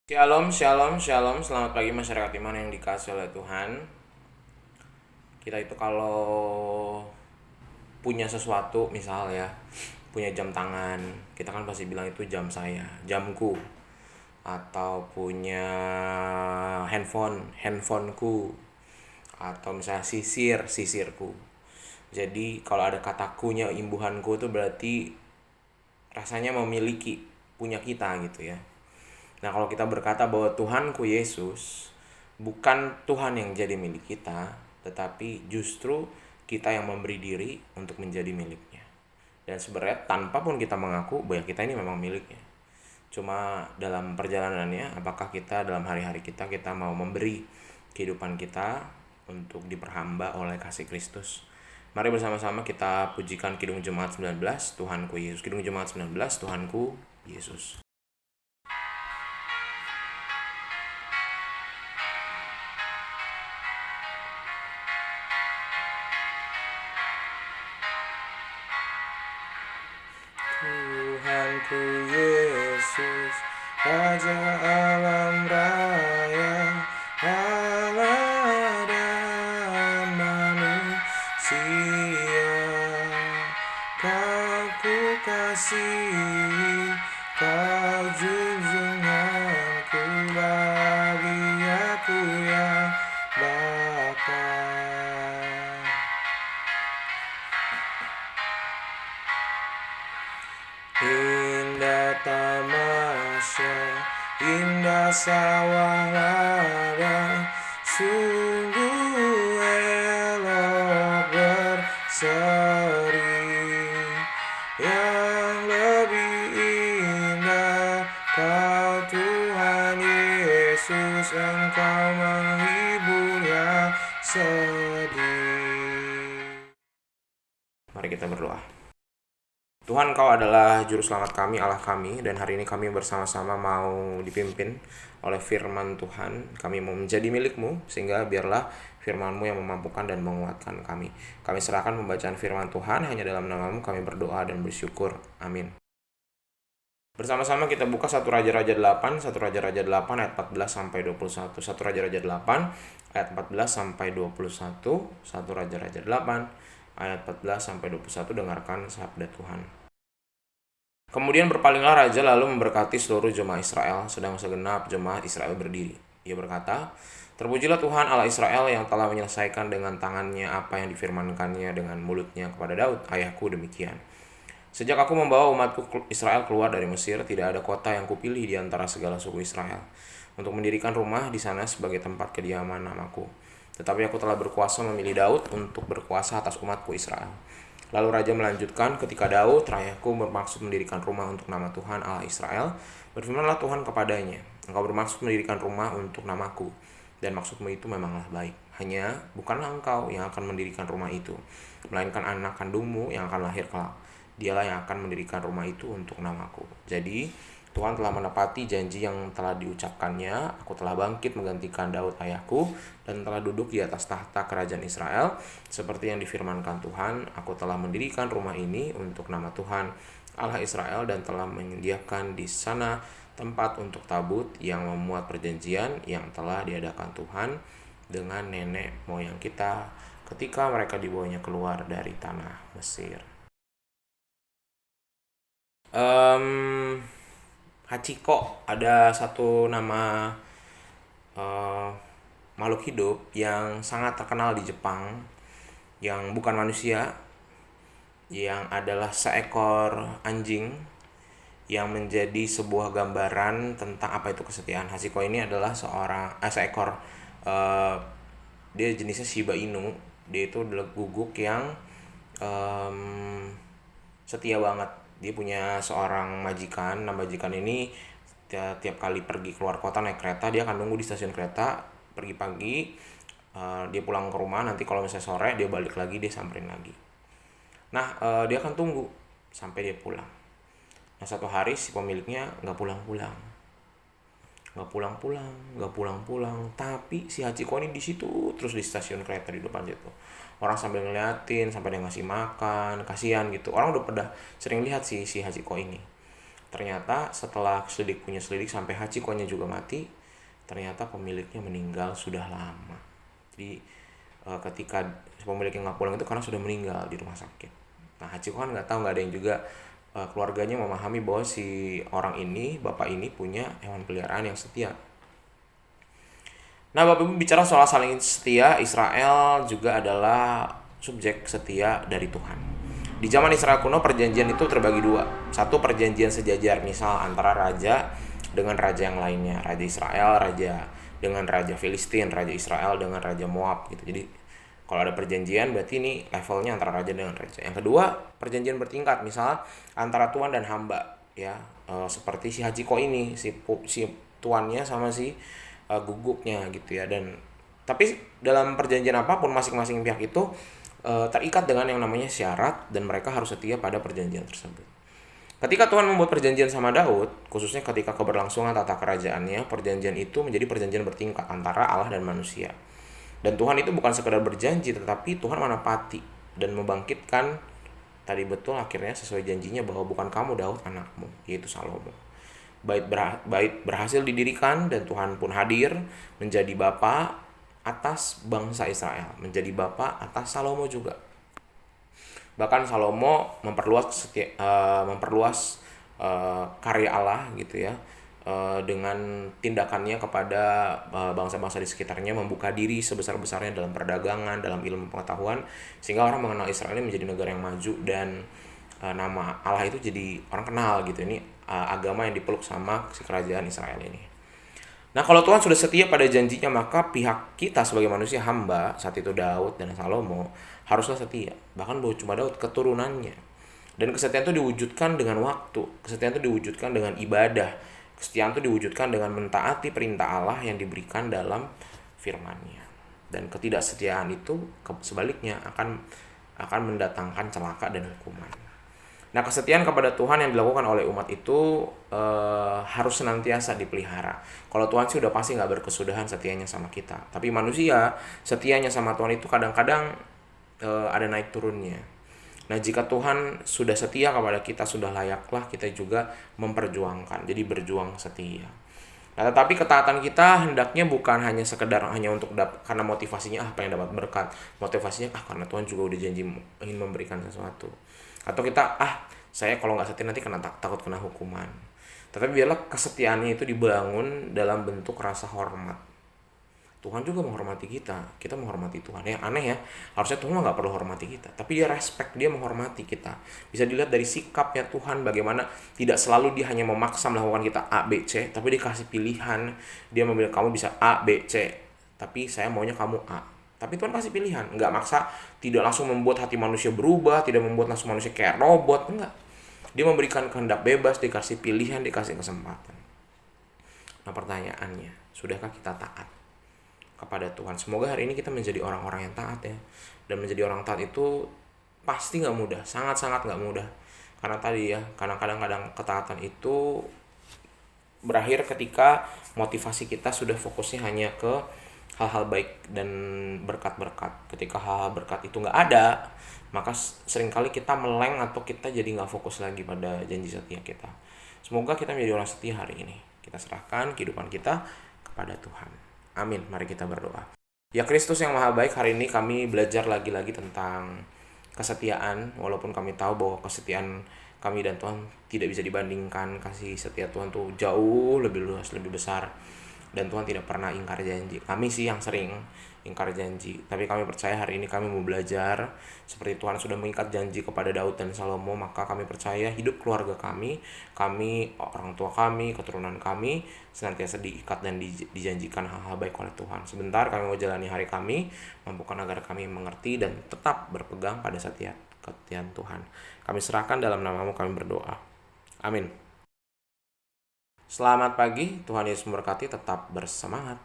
Shalom, shalom, shalom. Selamat pagi masyarakat iman yang dikasih oleh Tuhan. Kita itu kalau punya sesuatu, misal ya, punya jam tangan, kita kan pasti bilang itu jam saya, jamku. Atau punya handphoneku. Atau misalnya sisirku. Jadi kalau ada katakunya, imbuhanku itu berarti rasanya memiliki, punya kita gitu ya. Nah, kalau kita berkata bahwa Tuhanku Yesus bukan Tuhan yang jadi milik kita, tetapi justru kita yang memberi diri untuk menjadi miliknya. Dan sebenarnya tanpa pun kita mengaku bahwa kita ini memang miliknya. Cuma dalam perjalanannya, apakah kita dalam hari-hari kita mau memberi kehidupan kita untuk diperhamba oleh kasih Kristus. Mari bersama-sama kita pujikan Kidung Jemaat 19, Tuhanku Yesus. Kidung Jemaat 19, Tuhanku Yesus. Tuhanku Yesus, Raja alam raya, Allah dan manusia. Kau ku kasihi, kau junjunganku bagi aku yang bakal. Indah tamasya, indah sawah ladang, sungguh elok berseri. Yang lebih indah kau Tuhan Yesus, Engkau menghibur yang sedih. Mari kita berdoa. Tuhan, Kau adalah Juru Selamat kami, Allah kami, dan hari ini kami bersama-sama mau dipimpin oleh firman Tuhan. Kami mau menjadi milik-Mu, sehingga biarlah firman-Mu yang memampukan dan menguatkan kami. Kami serahkan pembacaan firman Tuhan, hanya dalam nama-Mu kami berdoa dan bersyukur. Amin. Bersama-sama kita buka 1 Raja-Raja 8, 1 Raja-Raja 8 ayat 14 sampai 21. 1 Raja-Raja 8 ayat 14 sampai 21. 1 Raja-Raja 8 ayat 14 sampai 21. Dengarkan sabda Tuhan. Kemudian berpalinglah raja lalu memberkati seluruh jemaah Israel, sedang segenap jemaah Israel berdiri. Ia berkata, "Terpujilah Tuhan Allah Israel yang telah menyelesaikan dengan tangannya apa yang difirmankannya dengan mulutnya kepada Daud, ayahku demikian. Sejak aku membawa umatku Israel keluar dari Mesir, tidak ada kota yang kupilih di antara segala suku Israel, untuk mendirikan rumah di sana sebagai tempat kediaman namaku. Tetapi aku telah berkuasa memilih Daud untuk berkuasa atas umatku Israel." Lalu raja melanjutkan, "Ketika Daud, rakyatku, bermaksud mendirikan rumah untuk nama Tuhan Allah Israel, berfirmanlah Tuhan kepadanya, Engkau bermaksud mendirikan rumah untuk namaku, dan maksudmu itu memanglah baik. Hanya bukanlah engkau yang akan mendirikan rumah itu, melainkan anak kandungmu yang akan lahir kelak. Dialah yang akan mendirikan rumah itu untuk namaku." Jadi Tuhan telah menepati janji yang telah diucapkannya. Aku telah bangkit menggantikan Daud ayahku dan telah duduk di atas tahta kerajaan Israel. Seperti yang difirmankan Tuhan, aku telah mendirikan rumah ini untuk nama Tuhan Allah Israel dan telah menyediakan di sana tempat untuk tabut yang memuat perjanjian yang telah diadakan Tuhan dengan nenek moyang kita ketika mereka dibawanya keluar dari tanah Mesir. Hachiko ada satu nama uh, makhluk hidup yang sangat terkenal di Jepang, yang bukan manusia, yang adalah seekor anjing yang menjadi sebuah gambaran tentang apa itu kesetiaan. Hachiko ini adalah seekor, uh, dia jenisnya Shiba Inu. Dia itu adalah guguk yang um, setia banget. Dia punya seorang majikan. Nah, majikan ini tiap kali pergi keluar kota naik kereta, dia akan nunggu di stasiun kereta, pergi pagi, dia pulang ke rumah, nanti kalau misalnya sore dia balik lagi, dia samperin lagi. Nah, dia akan tunggu sampai dia pulang. Nah, satu hari si pemiliknya nggak pulang-pulang, tapi si Hachiko ini di situ terus, di stasiun kereta di depan situ. Orang sambil ngeliatin sampai dia ngasih makan, kasihan gitu. Orang udah pada sering lihat si Hachiko ini. Ternyata setelah selidik punya selidik sampai Hachiko-nya juga mati, ternyata pemiliknya meninggal sudah lama. Jadi ketika pemiliknya nggak pulang itu karena sudah meninggal di rumah sakit. Nah, Hachiko kan nggak tahu, nggak ada yang juga keluarganya memahami bahwa si orang ini, bapak ini punya hewan peliharaan yang setia. Nah, Bapak Ibu bicara soal saling setia, Israel juga adalah subjek setia dari Tuhan. Di zaman Israel kuno, perjanjian itu terbagi dua. Satu, perjanjian sejajar, misal antara raja dengan raja yang lainnya. Raja Israel, raja dengan raja Filistin, raja Israel dengan raja Moab gitu. Jadi kalau ada perjanjian berarti ini levelnya antara raja dengan raja. Yang kedua, perjanjian bertingkat, misal antara tuan dan hamba, ya. Seperti si Hachiko ini, si tuannya sama si guguknya gitu ya. Dan tapi dalam perjanjian apapun masing-masing pihak itu terikat dengan yang namanya syarat dan mereka harus setia pada perjanjian tersebut. Ketika Tuhan membuat perjanjian sama Daud, khususnya ketika keberlangsungan tata kerajaannya, perjanjian itu menjadi perjanjian bertingkat antara Allah dan manusia. Dan Tuhan itu bukan sekedar berjanji, tetapi Tuhan menepati dan membangkitkan tadi betul akhirnya sesuai janjinya bahwa bukan kamu Daud anakmu, yaitu Salomo. Bait berhasil didirikan dan Tuhan pun hadir menjadi bapa atas bangsa Israel, menjadi bapa atas Salomo juga. Bahkan Salomo memperluas karya Allah gitu ya, dengan tindakannya kepada bangsa-bangsa di sekitarnya, membuka diri sebesar-besarnya dalam perdagangan, dalam ilmu pengetahuan, sehingga orang mengenal Israel ini menjadi negara yang maju dan nama Allah itu jadi orang kenal gitu. Ini agama yang dipeluk sama si kerajaan Israel ini. Nah, kalau Tuhan sudah setia pada janjinya, maka pihak kita sebagai manusia hamba, saat itu Daud dan Salomo, haruslah setia. Bahkan bukan cuma Daud, keturunannya. Dan kesetiaan itu diwujudkan dengan waktu, kesetiaan itu diwujudkan dengan ibadah, kesetiaan itu diwujudkan dengan mentaati perintah Allah yang diberikan dalam firman-Nya. Dan ketidaksetiaan itu sebaliknya akan mendatangkan celaka dan hukuman. Nah, kesetiaan kepada Tuhan yang dilakukan oleh umat itu harus senantiasa dipelihara. Kalau Tuhan sih udah pasti nggak berkesudahan setianya sama kita. Tapi manusia setianya sama Tuhan itu kadang-kadang ada naik turunnya. Nah, jika Tuhan sudah setia kepada kita, sudah layaklah kita juga memperjuangkan. Jadi berjuang setia. Nah, tetapi ketaatan kita hendaknya bukan hanya sekedar hanya untuk karena motivasinya pengen dapat berkat. Motivasinya karena Tuhan juga udah janji ingin memberikan sesuatu. Atau kita saya kalau nggak setia nanti takut kena hukuman. Tetapi biarlah kesetiaannya itu dibangun dalam bentuk rasa hormat. Tuhan juga menghormati kita menghormati Tuhan. Yang aneh ya, harusnya Tuhan nggak perlu hormati kita, tapi dia respect, dia menghormati kita. Bisa dilihat dari sikapnya Tuhan, bagaimana tidak selalu dia hanya memaksa melakukan kita A, B, C, tapi dikasih pilihan. Dia memilih kamu bisa A, B, C, tapi saya maunya kamu A. Tapi Tuhan kasih pilihan, nggak maksa, tidak langsung membuat hati manusia berubah, tidak membuat langsung manusia kayak robot, enggak. Dia memberikan kehendak bebas, dikasih pilihan, dikasih kesempatan. Nah, pertanyaannya, sudahkah kita taat kepada Tuhan? Semoga hari ini kita menjadi orang-orang yang taat ya. Dan menjadi orang taat itu pasti nggak mudah, sangat-sangat nggak mudah. Karena tadi ya, kadang-kadang ketaatan itu berakhir ketika motivasi kita sudah fokusnya hanya ke hal-hal baik dan berkat-berkat. Ketika hal-hal berkat itu nggak ada, maka seringkali kita meleng atau kita jadi nggak fokus lagi pada janji setia kita. Semoga kita menjadi orang setia hari ini. Kita serahkan kehidupan kita kepada Tuhan. Amin. Mari kita berdoa. Ya Kristus yang Maha Baik, hari ini kami belajar lagi-lagi tentang kesetiaan. Walaupun kami tahu bahwa kesetiaan kami dan Tuhan tidak bisa dibandingkan. Kasih setia Tuhan tuh jauh lebih luas, lebih besar. Dan Tuhan tidak pernah ingkar janji. Kami sih yang sering ingkar janji. Tapi kami percaya hari ini kami mau belajar seperti Tuhan sudah mengikat janji kepada Daud dan Salomo. Maka kami percaya hidup keluarga kami, orang tua kami, keturunan kami senantiasa diikat dan dijanjikan hal-hal baik oleh Tuhan. Sebentar kami mau jalani hari kami, mampukan agar kami mengerti dan tetap berpegang pada kesetiaan Tuhan. Kami serahkan dalam nama-Mu, kami berdoa. Amin. Selamat pagi, Tuhan Yesus memberkati, tetap bersemangat.